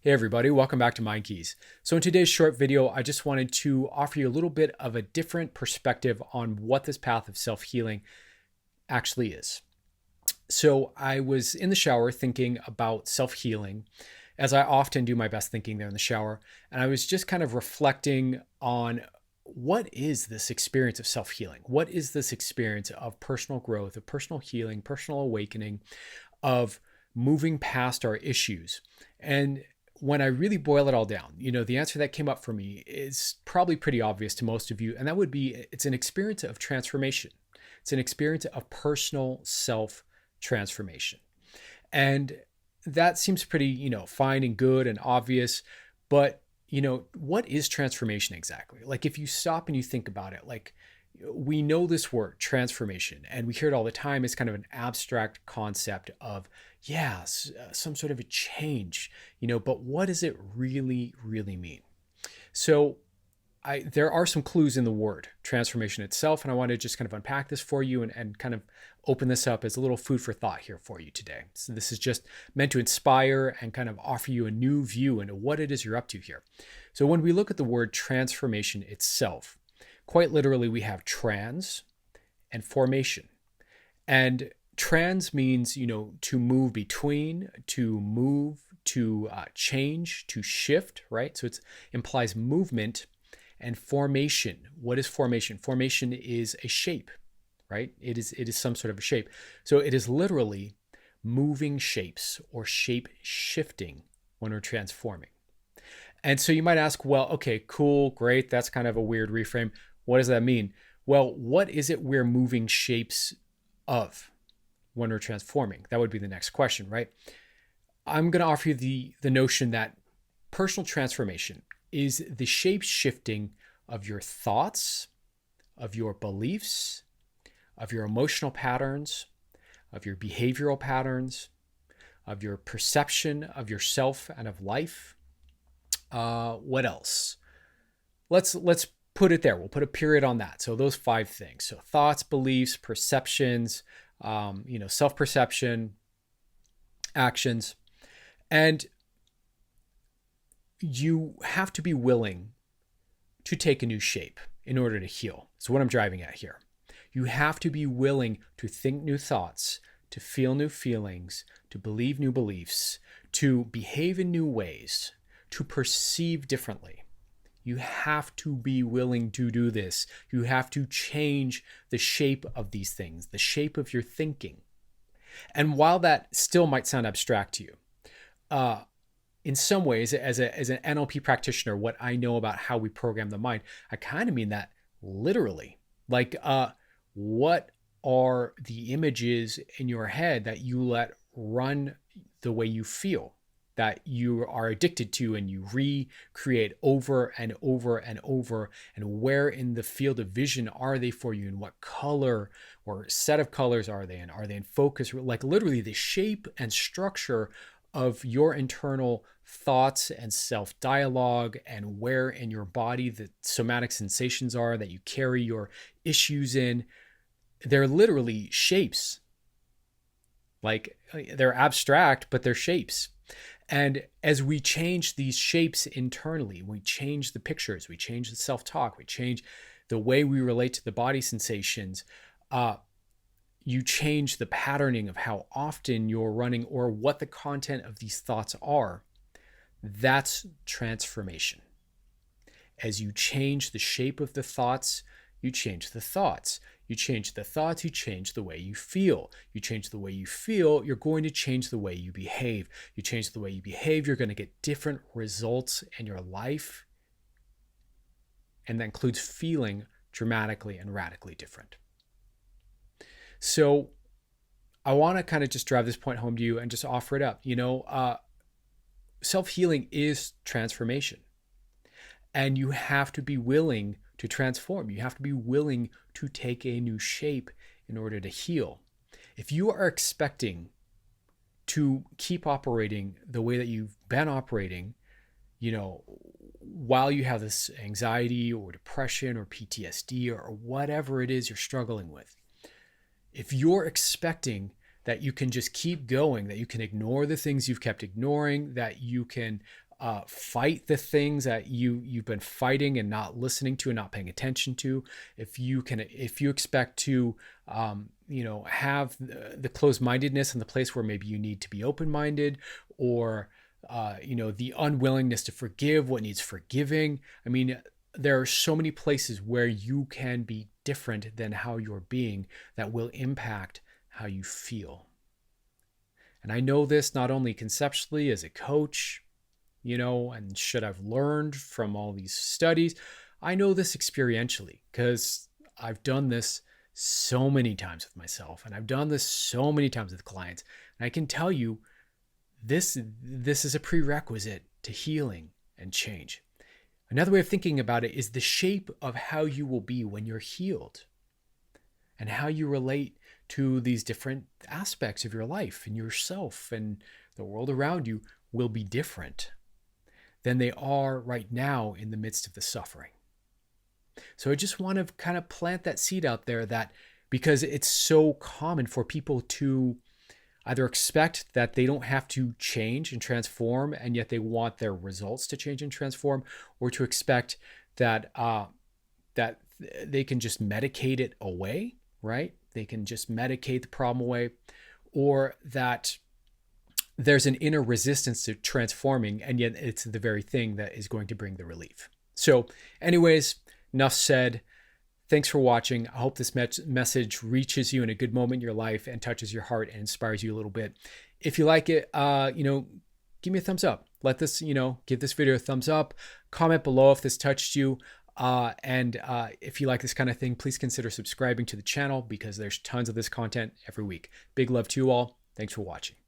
Hey everybody, welcome back to Mind Keys. So in today's short video, I just wanted to offer you a little bit of a different perspective on what this path of self-healing actually is. So I was in the shower thinking about self-healing, as I often do my best thinking there in the shower, and I was just kind of reflecting on what is this experience of self-healing? What is this experience of personal growth, of personal healing, personal awakening, of moving past our issues? And when I really boil it all down, the answer that came up for me is probably pretty obvious to most of you. And that would be it's an experience of transformation. It's an experience of personal self transformation. And that seems pretty, fine and good and obvious. But, what is transformation exactly? Like if you stop and you think about it, like we know this word transformation and we hear it all the time. It's kind of an abstract concept of, some sort of a change, but what does it really, really mean? So there are some clues in the word transformation itself, and I want to just kind of unpack this for you and kind of open this up as a little food for thought here for you today. So this is just meant to inspire and kind of offer you a new view into what it is you're up to here. So when we look at the word transformation itself, quite literally, we have trans and formation. And trans means, to move between, to move, to change, to shift, right? So it implies movement. And formation. What is formation? Formation is a shape, right? It is some sort of a shape. So it is literally moving shapes or shape shifting when we're transforming. And so you might ask, well, okay, cool, great. That's kind of a weird reframe. What does that mean? Well, what is it we're moving shapes of when we're transforming? That would be the next question, right? I'm going to offer you the notion that personal transformation is the shape shifting of your thoughts, of your beliefs, of your emotional patterns, of your behavioral patterns, of your perception of yourself and of life. What else? Let's put it there. We'll put a period on that. So those 5 things. So thoughts, beliefs, perceptions, self-perception, actions. And you have to be willing to take a new shape in order to heal. So what I'm driving at here. You have to be willing to think new thoughts, to feel new feelings, to believe new beliefs, to behave in new ways, to perceive differently. You have to be willing to do this. You have to change the shape of these things, the shape of your thinking. And while that still might sound abstract to you, in some ways, as an NLP practitioner, what I know about how we program the mind, I kind of mean that literally. Like, what are the images in your head that you let run the way you feel, that you are addicted to and you recreate over and over and over? And where in the field of vision are they for you? And what color or set of colors are they in? Are they in focus? Like literally the shape and structure of your internal thoughts and self-dialogue, and where in your body the somatic sensations are that you carry your issues in. They're literally shapes. Like they're abstract, but they're shapes. And as we change these shapes internally, we change the pictures, we change the self-talk, we change the way we relate to the body sensations, you change the patterning of how often you're running or what the content of these thoughts are. That's transformation. As you change the shape of the thoughts, you change the thoughts. You change the thoughts, you change the way you feel. You change the way you feel, you're going to change the way you behave. You change the way you behave, you're going to get different results in your life. And that includes feeling dramatically and radically different. So I want to kind of just drive this point home to you and just offer it up. Self-healing is transformation. And you have to be willing to transform. You have to be willing to take a new shape in order to heal. If you are expecting to keep operating the way that you've been operating, while you have this anxiety or depression or PTSD or whatever it is you're struggling with, if you're expecting that you can just keep going, that you can ignore the things you've kept ignoring, that you can fight the things that you've been fighting and not listening to and not paying attention to, if you expect to have the closed-mindedness in the place where maybe you need to be open-minded, or the unwillingness to forgive what needs forgiving. I mean, there are so many places where you can be different than how you're being that will impact how you feel. And I know this not only conceptually as a coach, and should have learned from all these studies. I know this experientially because I've done this so many times with myself, and I've done this so many times with clients. And I can tell you, this is a prerequisite to healing and change. Another way of thinking about it is the shape of how you will be when you're healed, and how you relate to these different aspects of your life and yourself and the world around you will be different than they are right now in the midst of the suffering. So I just want to kind of plant that seed out there, that because it's so common for people to either expect that they don't have to change and transform, and yet they want their results to change and transform, or to expect that that they can just medicate it away, right? They can just medicate the problem away, or that there's an inner resistance to transforming, and yet it's the very thing that is going to bring the relief. So anyways, enough said. Thanks for watching. I hope this message reaches you in a good moment in your life and touches your heart and inspires you a little bit. If you like it, give me a thumbs up. Let this, give this video a thumbs up. Comment below if this touched you. And if you like this kind of thing, please consider subscribing to the channel, because there's tons of this content every week. Big love to you all. Thanks for watching.